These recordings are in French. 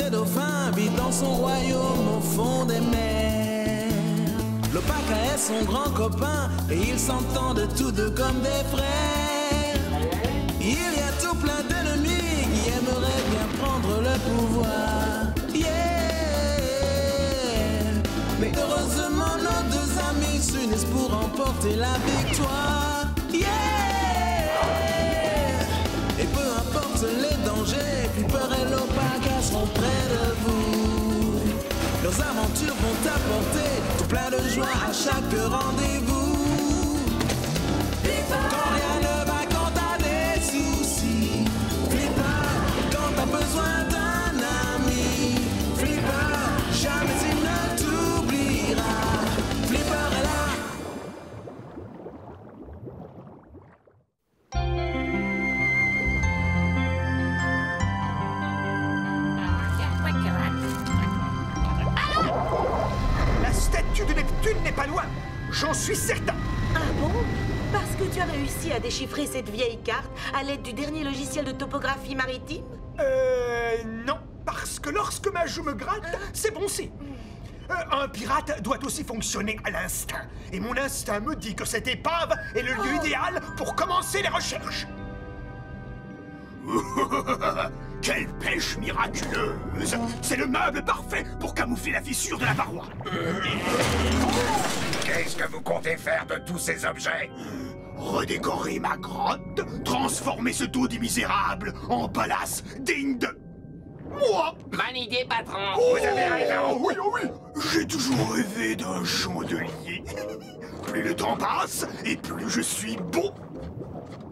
des dauphins vit dans son royaume au fond des mers. L'Opaka est son grand copain et ils s'entendent tous deux comme des frères. Il y a tout plein d'ennemis qui aimeraient bien prendre le pouvoir. Mais heureusement nos deux amis s'unissent pour remporter la victoire. Et peu importe les dangers, Flipper et l'Opaka seront près de vous. Leurs aventures vont apporter tout plein de joie à chaque rendez-vous. Quand rien ne va, quand t'as des soucis, Flipper, quand t'as besoin d'un ami, Flipper, jamais il ne t'oubliera. Flipper est là. La statue de Neptune n'est pas loin, j'en suis certain. Ah bon? Parce que tu as réussi à déchiffrer cette vieille carte à l'aide du dernier logiciel de topographie maritime? Non, parce que lorsque ma joue me gratte, c'est bon signe. Un pirate doit aussi fonctionner à l'instinct. Et mon instinct me dit que cette épave est le lieu idéal pour commencer les recherches. Quelle pêche miraculeuse! C'est le meuble parfait pour camoufler la fissure de la paroi. Qu'est-ce que vous comptez faire de tous ces objets? Redécorer ma grotte, transformer ce taudis misérable en palace digne de... moi! Bonne idée, patron. Vous avez raison. Oui, oh oui! J'ai toujours rêvé d'un chandelier. Plus le temps passe, et plus je suis beau.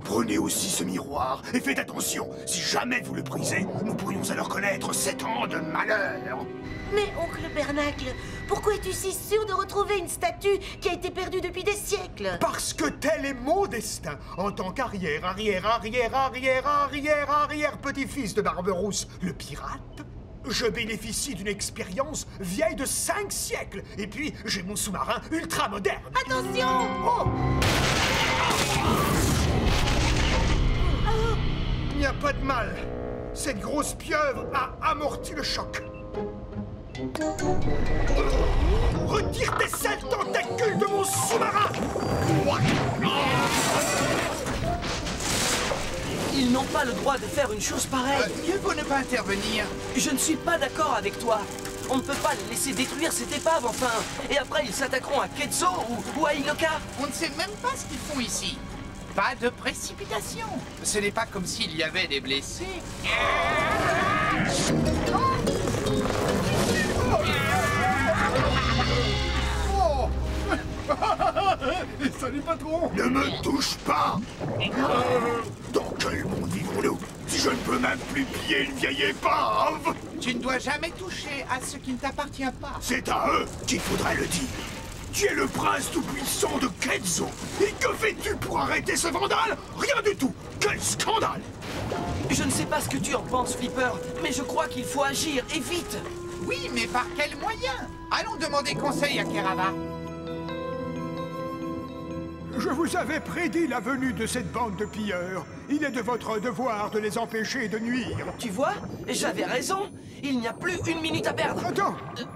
Prenez aussi ce miroir, et faites attention. Si jamais vous le brisez, nous pourrions alors connaître 7 ans de malheur. Mais oncle Bernacle, pourquoi es-tu si sûr de retrouver une statue qui a été perdue depuis des siècles? Parce que tel est mon destin, en tant qu'arrière petit-fils de Barberousse, le pirate. Je bénéficie d'une expérience vieille de 5 siècles, et puis j'ai mon sous-marin ultra moderne. Attention! Oh! Il n'y a pas de mal. Cette grosse pieuvre a amorti le choc. Retire tes sales tentacules de mon sous-marin! Ils n'ont pas le droit de faire une chose pareille. Mieux vaut ne pas intervenir. Je ne suis pas d'accord avec toi. On ne peut pas les laisser détruire cette épave, enfin. Et après, ils s'attaqueront à Ketzo ou à Iloka. On ne sait même pas ce qu'ils font ici. Pas de précipitation. Ce n'est pas comme s'il y avait des blessés. Oh! Salut patron! Ne me touche pas! Dans quel monde vivons-nous? Si je ne peux même plus plier une vieille épave! Tu ne dois jamais toucher à ce qui ne t'appartient pas. C'est à eux qu'il faudrait le dire. Tu es le prince tout-puissant de Ketzo. Et que fais-tu pour arrêter ce vandale? Rien du tout. Quel scandale! Je ne sais pas ce que tu en penses, Flipper, mais je crois qu'il faut agir, et vite. Oui, mais par quels moyens? Allons demander conseil à Kerava. Je vous avais prédit la venue de cette bande de pilleurs. Il est de votre devoir de les empêcher de nuire. Tu vois, j'avais raison. Il n'y a plus une minute à perdre. Attends,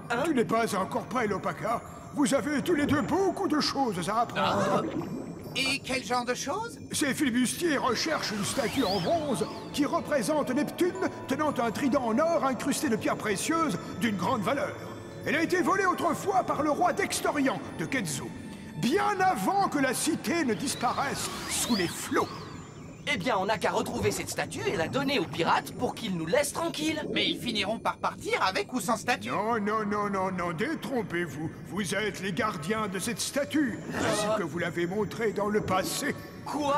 hein? tu n'es pas encore prêt, l'Opaka. Vous avez tous les deux beaucoup de choses à apprendre. Et quel genre de choses? Ces flibustiers recherchent une statue en bronze qui représente Neptune tenant un trident en or incrusté de pierres précieuses d'une grande valeur. Elle a été volée autrefois par le roi d'Extorian de Ketzo, bien avant que la cité ne disparaisse sous les flots. Eh bien, on n'a qu'à retrouver cette statue et la donner aux pirates pour qu'ils nous laissent tranquilles. Mais ils finiront par partir avec ou sans statue. Non, détrompez-vous. Vous êtes les gardiens de cette statue, ainsi que vous l'avez montré dans le passé. Quoi?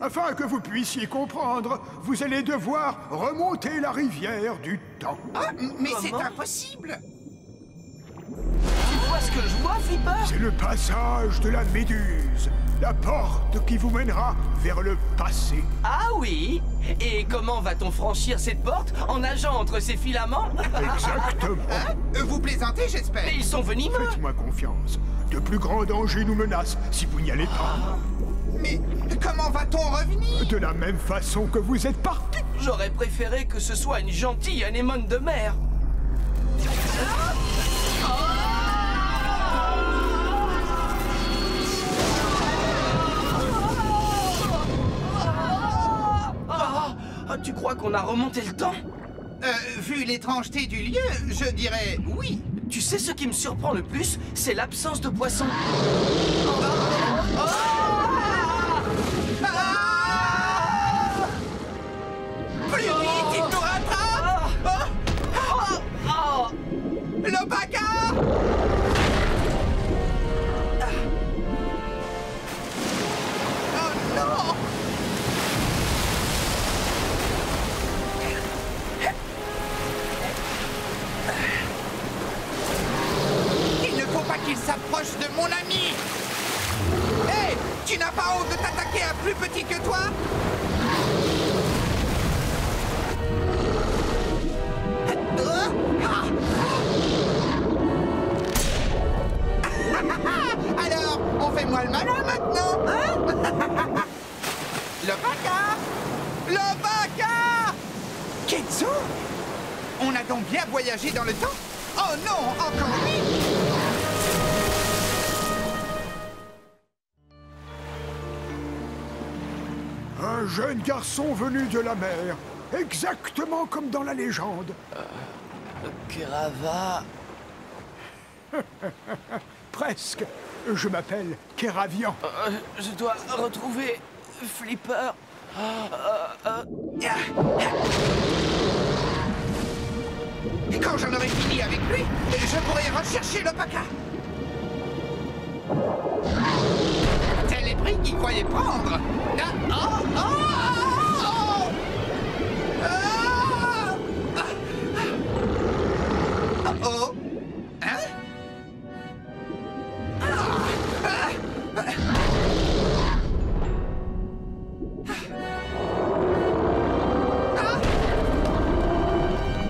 Afin que vous puissiez comprendre, vous allez devoir remonter la rivière du temps. Ah, mais c'est Comment? impossible. Tu vois ce que je vois, Flipper? C'est le passage de la Méduse, la porte qui vous mènera vers le passé. Ah oui? Et comment va-t-on franchir cette porte en nageant entre ces filaments? Exactement. Hein? Vous plaisantez, j'espère. Mais ils sont venimeux. Faites-moi confiance. De plus grands dangers nous menacent si vous n'y allez pas. Mais comment va-t-on revenir? De la même façon que vous êtes partis. J'aurais préféré que ce soit une gentille anémone de mer. qu'on a remonté le temps? Vu l'étrangeté du lieu, je dirais oui. Tu sais ce qui me surprend le plus? C'est l'absence de poissons. Plus vite, il nous rattrape! L'Opaka! Oh non! Il ne faut pas qu'il s'approche de mon ami! Hé! Tu n'as pas honte de t'attaquer à plus petit que toi? Alors, on fait moi le malin maintenant, hein? L'Opaka! L'Opaka! Ketsu! On a donc bien voyagé dans le temps? Oh non, encore lui! Un jeune garçon venu de la mer, exactement comme dans la légende. Kerava... Presque. Je m'appelle Keravian. je dois retrouver Flipper. Et quand j'en aurai fini avec lui, je pourrai rechercher l'Opaka. Tel est pris qu'il croyait prendre. Ah, oh, oh, oh, oh, oh, oh. Hein?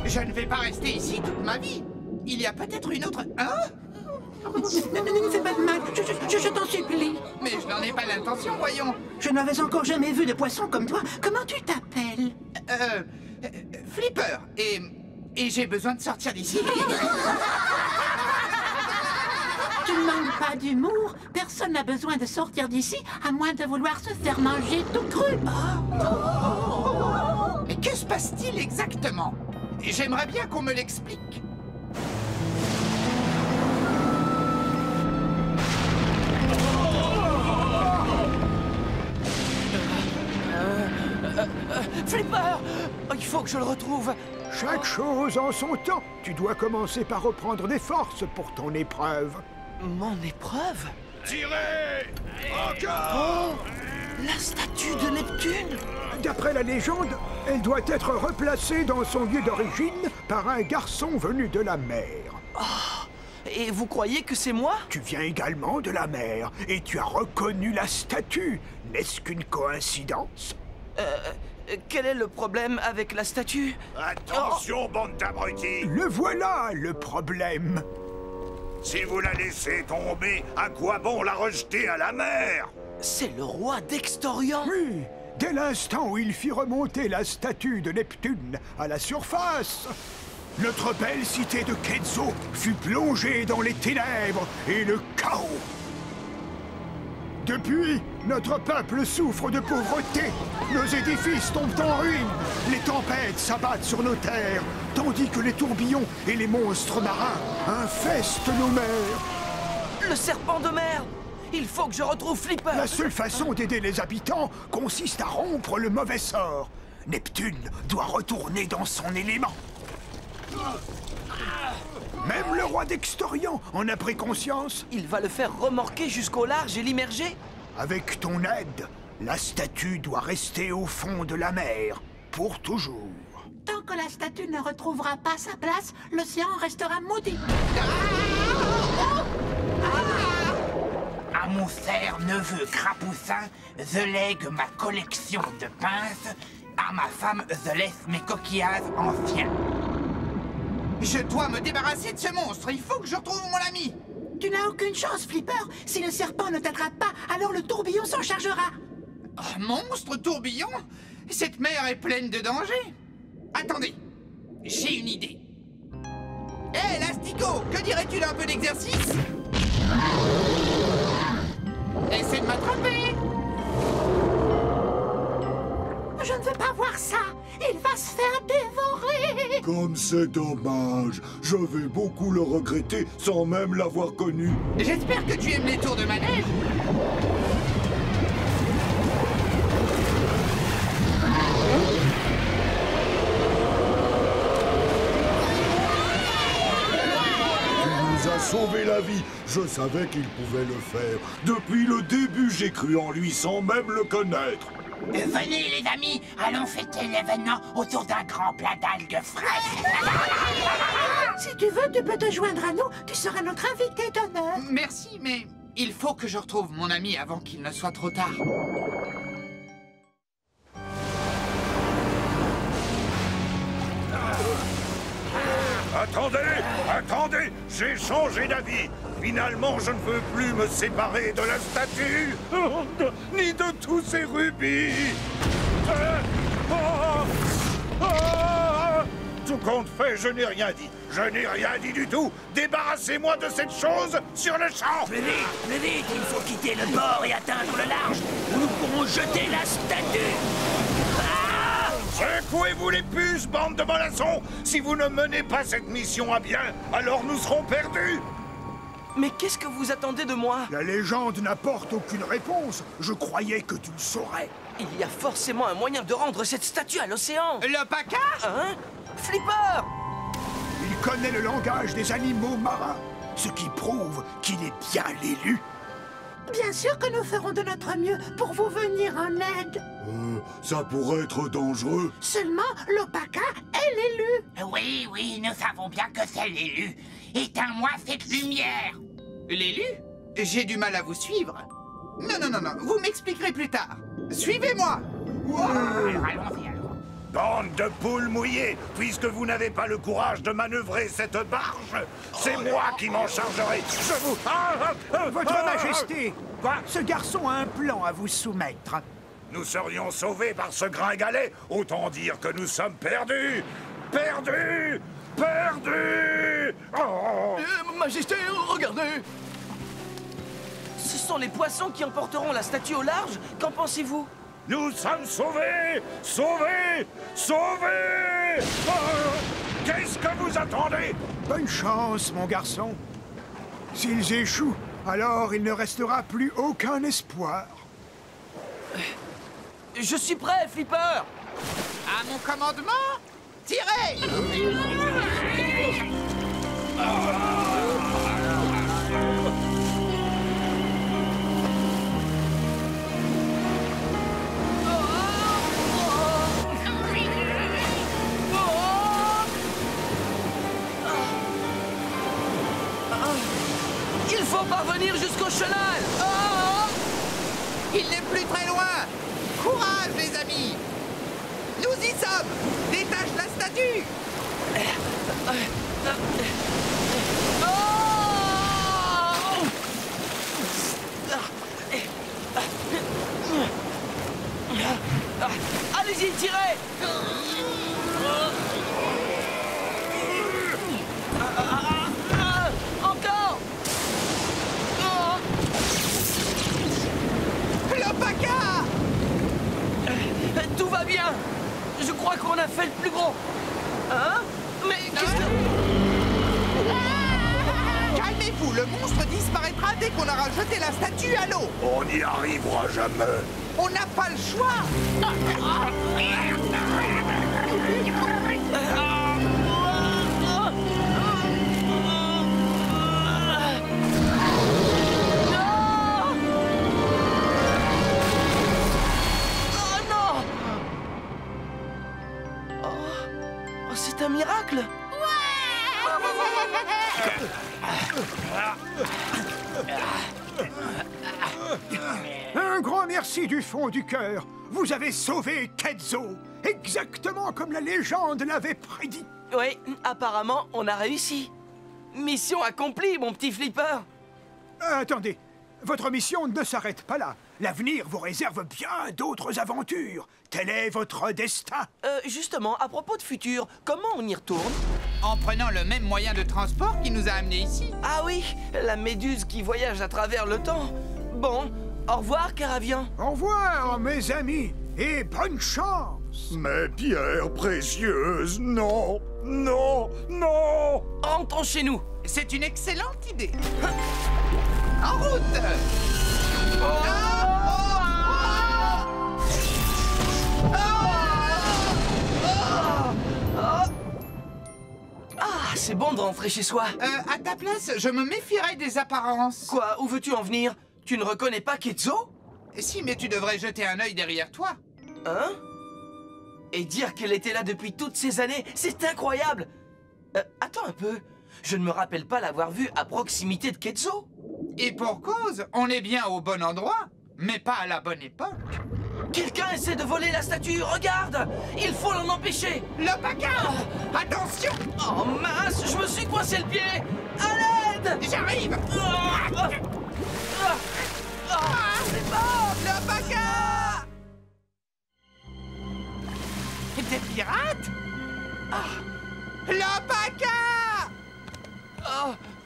Je ne vais pas rester ici toute ma vie. Il y a peut-être une autre... Hein? Ne fais pas de mal, je t'en supplie. Mais je n'en ai pas l'intention, voyons. Je n'avais encore jamais vu de poisson comme toi. Comment tu t'appelles? Flipper. Et j'ai besoin de sortir d'ici. Tu ne manques pas d'humour. Personne n'a besoin de sortir d'ici, à moins de vouloir se faire manger tout cru. Mais que se passe-t-il exactement? J'aimerais bien qu'on me l'explique. Flipper! Il faut que je le retrouve. Chaque chose en son temps. Tu dois commencer par reprendre des forces pour ton épreuve. Mon épreuve? Tirez! Encore! La statue de Neptune! D'après la légende, elle doit être replacée dans son lieu d'origine par un garçon venu de la mer. Et vous croyez que c'est moi? Tu viens également de la mer et tu as reconnu la statue. N'est-ce qu'une coïncidence? Quel est le problème avec la statue? Attention, bande d'abrutis! Le voilà, le problème. Si vous la laissez tomber, à quoi bon la rejeter à la mer? C'est le roi d'Extorian! Oui, dès l'instant où il fit remonter la statue de Neptune à la surface, notre belle cité de Ketso fut plongée dans les ténèbres et le chaos. Depuis, notre peuple souffre de pauvreté. Nos édifices tombent en ruine. Les tempêtes s'abattent sur nos terres, tandis que les tourbillons et les monstres marins infestent nos mers. Le serpent de mer! Il faut que je retrouve Flipper! La seule façon d'aider les habitants consiste à rompre le mauvais sort. Neptune doit retourner dans son élément. Même le roi d'Extorian en a pris conscience. Il va le faire remorquer jusqu'au large et l'immerger? Avec ton aide, la statue doit rester au fond de la mer, pour toujours. Tant que la statue ne retrouvera pas sa place, l'océan restera maudit. À mon cher neveu Crapoussin, je lègue ma collection de pinces. À ma femme, je laisse mes coquillages anciens. Je dois me débarrasser de ce monstre. Il faut que je retrouve mon ami. Tu n'as aucune chance, Flipper. Si le serpent ne t'attrape pas, alors le tourbillon s'en chargera. Oh, monstre tourbillon? Cette mer est pleine de dangers. Attendez, j'ai une idée. Hé, Lastico, que dirais-tu d'un peu d'exercice? Essaie de m'attraper. Je ne veux pas voir ça. Il va Comme c'est dommage. Je vais beaucoup le regretter sans même l'avoir connu. J'espère que tu aimes les tours de manège. Sauver la vie. Je savais qu'il pouvait le faire. Depuis le début, j'ai cru en lui sans même le connaître. Venez les amis, allons fêter l'événement autour d'un grand plat d'algues fraîches. Si tu veux, tu peux te joindre à nous. Tu seras notre invité d'honneur. Merci, mais il faut que je retrouve mon ami avant qu'il ne soit trop tard. Attendez, j'ai changé d'avis. Finalement, je ne veux plus me séparer de la statue, ni de tous ces rubis. Tout compte fait, je n'ai rien dit. Je n'ai rien dit du tout. Débarrassez-moi de cette chose sur le champ. Plus vite, il faut quitter le bord et atteindre le large, où nous pourrons jeter la statue. Secouez-vous les puces, bande de mollassons! Si vous ne menez pas cette mission à bien, alors nous serons perdus! Mais qu'est-ce que vous attendez de moi? La légende n'apporte aucune réponse. Je croyais que tu le saurais. Il y a forcément un moyen de rendre cette statue à l'océan. Le paca? Hein? Flipper! Il connaît le langage des animaux marins, ce qui prouve qu'il est bien l'élu. Bien sûr que nous ferons de notre mieux pour vous venir en aide. Ça pourrait être dangereux. Seulement, l'Opaka est l'élu. Oui, nous savons bien que c'est l'élu. Éteins-moi cette lumière. L'élu? J'ai du mal à vous suivre. Non, vous m'expliquerez plus tard. Suivez-moi. Allons-y. Bande de poules mouillées, puisque vous n'avez pas le courage de manœuvrer cette barge, c'est moi qui m'en chargerai. Je vous... Votre Majesté, ce garçon a un plan à vous soumettre. Nous serions sauvés par ce gringalet, autant dire que nous sommes perdus. Perdus. Majesté, regardez! Ce sont les poissons qui emporteront la statue au large. Qu'en pensez-vous? Nous sommes sauvés! Qu'est-ce que vous attendez? Bonne chance, mon garçon. S'ils échouent, alors il ne restera plus aucun espoir. Je suis prêt, Flipper! À mon commandement, tirez! Il faut parvenir jusqu'au chenal! Il n'est plus très loin! Courage, les amis! Nous y sommes! Détache la statue! Allez-y, tirez! Encore! Le paca! Tout va bien! Je crois qu'on a fait le plus gros! Hein? Mais qu'est-ce que... Calmez-vous, le monstre disparaîtra dès qu'on aura jeté la statue à l'eau! On n'y arrivera jamais! On n'a pas le choix! C'est un miracle! Un grand merci du fond du cœur. Vous avez sauvé Ketzo, exactement comme la légende l'avait prédit. Oui, apparemment, on a réussi. Mission accomplie, mon petit Flipper. Attendez, votre mission ne s'arrête pas là. L'avenir vous réserve bien d'autres aventures. Tel est votre destin. Justement, à propos de futur, comment on y retourne? En prenant le même moyen de transport qui nous a amenés ici. Ah oui, la méduse qui voyage à travers le temps. Bon, au revoir, Caravian. Au revoir, mes amis, et bonne chance. Mes pierres précieuses, non. Non, non! Rentrons chez nous. C'est une excellente idée. En route! Ah, c'est bon de rentrer chez soi. À ta place, je me méfierais des apparences. Quoi? Où veux-tu en venir? Tu ne reconnais pas Ketzo? Si, mais tu devrais jeter un œil derrière toi. Hein? Et dire qu'elle était là depuis toutes ces années, c'est incroyable! Attends un peu. Je ne me rappelle pas l'avoir vue à proximité de Ketzo. Et pour cause, on est bien au bon endroit, mais pas à la bonne époque. Quelqu'un essaie de voler la statue, regarde! Il faut l'en empêcher! L'Opaka! Attention! Oh mince, je me suis coincé le pied! À l'aide! J'arrive! C'est bon! L'Opaka! Des pirates? L'Opaka!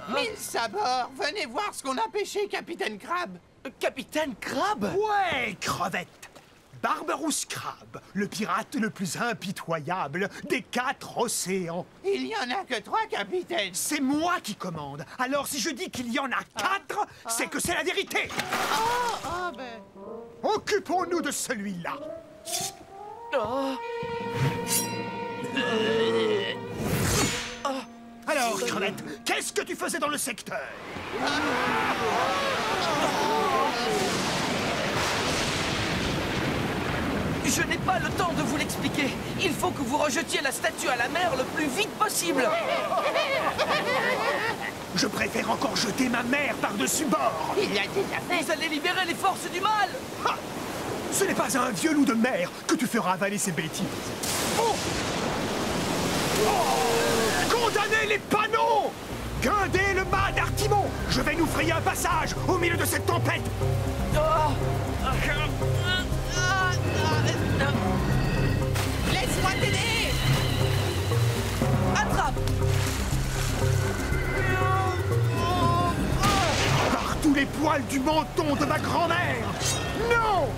Mille sabords, venez voir ce qu'on a pêché, Capitaine Crabbe. Capitaine Crabbe? Ouais, crevette! Barberousse Crabbe, le pirate le plus impitoyable des 4 océans. Il y en a que 3, capitaine. C'est moi qui commande. Alors si je dis qu'il y en a 4, c'est que c'est la vérité. Occupons-nous de celui-là. Alors, crevette, qu'est-ce que tu faisais dans le secteur? Je n'ai pas le temps de vous l'expliquer. Il faut que vous rejetiez la statue à la mer le plus vite possible. Je préfère encore jeter ma mère par-dessus bord. Il l'a déjà fait. Vous allez libérer les forces du mal. Ha! Ce n'est pas à un vieux loup de mer que tu feras avaler ces bêtises. Oh! Condamnez les panneaux! Guindez le mât d'Artimon! Je vais nous frayer un passage au milieu de cette tempête! Laisse-moi t'aider! Attrape! Par tous les poils du menton de ma grand-mère! Non!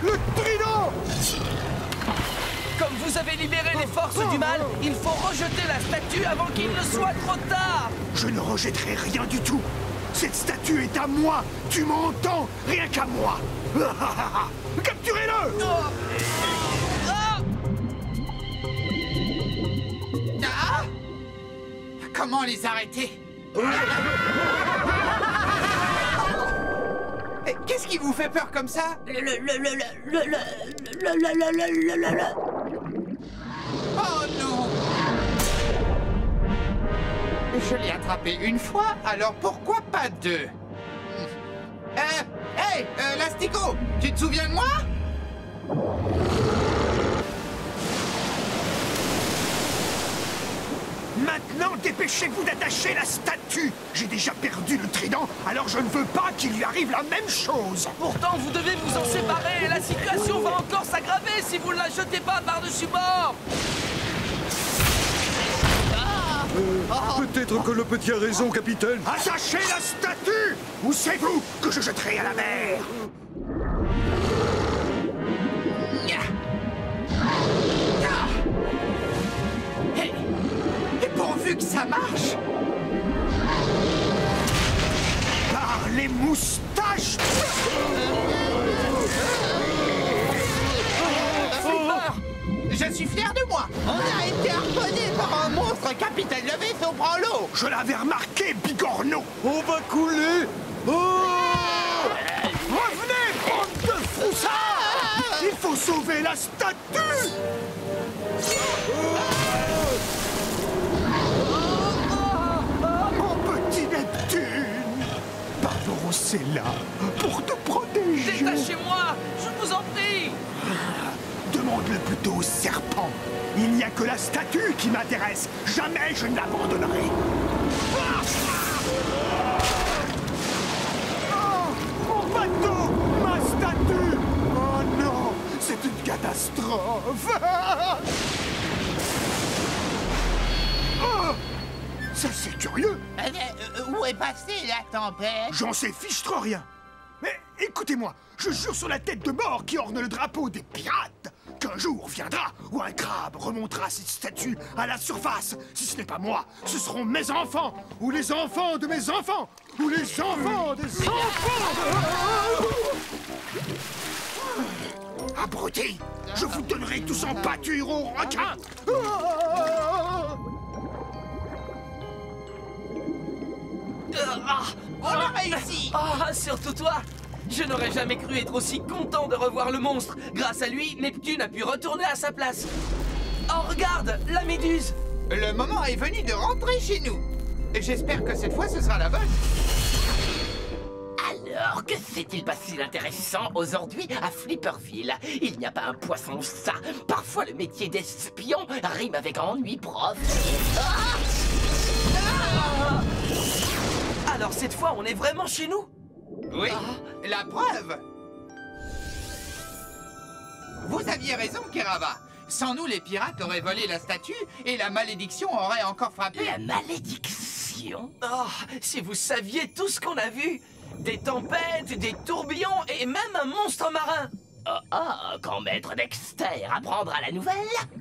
Le trident! Comme vous avez libéré les forces du mal, il faut rejeter la statue avant qu'il ne soit trop tard. Je ne rejetterai rien du tout! Cette statue est à moi! Tu m'entends? Rien qu'à moi! Capturez-le! Ah! Comment les arrêter? Qu'est-ce qui vous fait peur comme ça? Oh non! Je l'ai attrapé une fois, alors pourquoi pas 2? Hey, Lastico, tu te souviens de moi? Maintenant, dépêchez-vous d'attacher la statue! J'ai déjà perdu le trident, alors je ne veux pas qu'il lui arrive la même chose! Pourtant, vous devez vous en séparer et la situation va encore s'aggraver si vous ne la jetez pas par-dessus bord. Peut-être que le petit a raison, capitaine. Attachez la statue! Ou c'est vous que je jetterai à la mer! Et pourvu que ça marche! Par les moustaches! Je suis fier de moi! On a été harponné par un monstre, capitaine! Le vaisseau prend l'eau! Je l'avais remarqué, bigorneau! On va couler. Revenez, bande de froussards! Il faut sauver la statue! Mon petit Neptune! Barberousse est là pour te protéger! Détachez-moi, je vous en prie. Demande-le plutôt au serpent. Il n'y a que la statue qui m'intéresse. Jamais je ne l'abandonnerai. Oh, mon bateau! Ma statue! Oh non! C'est une catastrophe! Oh, ça, c'est curieux! Où est passée la tempête? J'en sais fichtre rien! Mais écoutez-moi, je jure sur la tête de mort qui orne le drapeau des pirates qu'un jour viendra où un crabe remontera cette statue à la surface. Si ce n'est pas moi, ce seront mes enfants, ou les enfants de mes enfants, ou les enfants des enfants de... Abruti, je vous donnerai tous en pâture aux requins. On a réussi! Ah, surtout toi! Je n'aurais jamais cru être aussi content de revoir le monstre. Grâce à lui, Neptune a pu retourner à sa place. Oh, regarde, la méduse! Le moment est venu de rentrer chez nous. Et j'espère que cette fois, ce sera la bonne. Alors, que s'est-il passé d'intéressant aujourd'hui à Flipperville? Il n'y a pas un poisson ça. Parfois, le métier d'espion rime avec ennui prof. Alors cette fois, on est vraiment chez nous? Oui, la preuve. Vous aviez raison, Kerava. Sans nous, les pirates auraient volé la statue et la malédiction aurait encore frappé. La malédiction? Oh, si vous saviez tout ce qu'on a vu! Des tempêtes, des tourbillons et même un monstre marin! Quand Maître Dexter apprendra la nouvelle?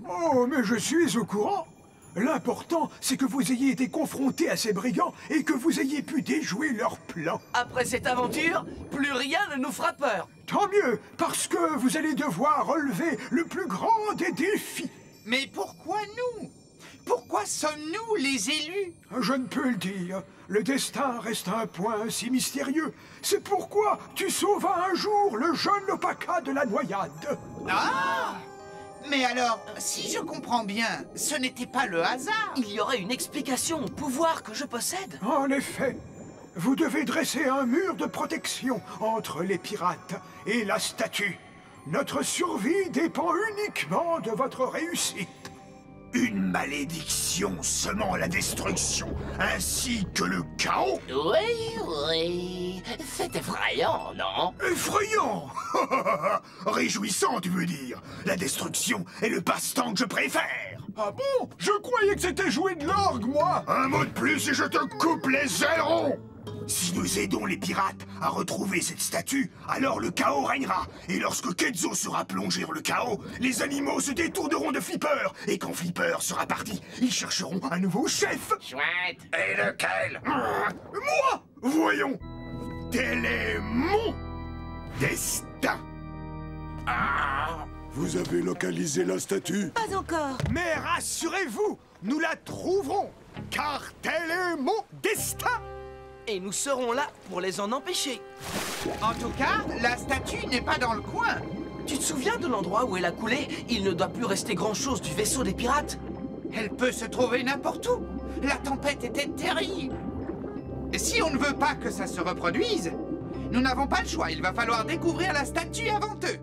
Oh, mais je suis au courant. L'important, c'est que vous ayez été confrontés à ces brigands et que vous ayez pu déjouer leur plan. Après cette aventure, plus rien ne nous fera peur. Tant mieux, parce que vous allez devoir relever le plus grand des défis. Mais pourquoi nous? Pourquoi sommes-nous les élus? Je ne peux le dire. Le destin reste un point si mystérieux. C'est pourquoi tu sauvas un jour le jeune Lopaka de la noyade. Ah! Mais alors, si je comprends bien, ce n'était pas le hasard. Il y aurait une explication au pouvoir que je possède. En effet, vous devez dresser un mur de protection entre les pirates et la statue. Notre survie dépend uniquement de votre réussite. Une malédiction semant la destruction, ainsi que le chaos. Oui, c'est effrayant, non? Effrayant. Réjouissant, tu veux dire. La destruction est le passe-temps que je préfère. Ah bon? Je croyais que c'était jouer de l'orgue, moi. Un mot de plus et je te coupe les ailerons. Si nous aidons les pirates à retrouver cette statue, alors le chaos régnera. Et lorsque Ketzo sera plongé dans le chaos, les animaux se détourneront de Flipper. Et quand Flipper sera parti, ils chercheront un nouveau chef. Chouette! Et lequel? Moi? Voyons. Tel est mon destin. Vous avez localisé la statue? Pas encore. Mais rassurez-vous, nous la trouverons. Car tel est mon destin. Et nous serons là pour les en empêcher. En tout cas, la statue n'est pas dans le coin. Tu te souviens de l'endroit où elle a coulé? Il ne doit plus rester grand-chose du vaisseau des pirates. Elle peut se trouver n'importe où. La tempête était terrible. Et si on ne veut pas que ça se reproduise, nous n'avons pas le choix. Il va falloir découvrir la statue avant eux.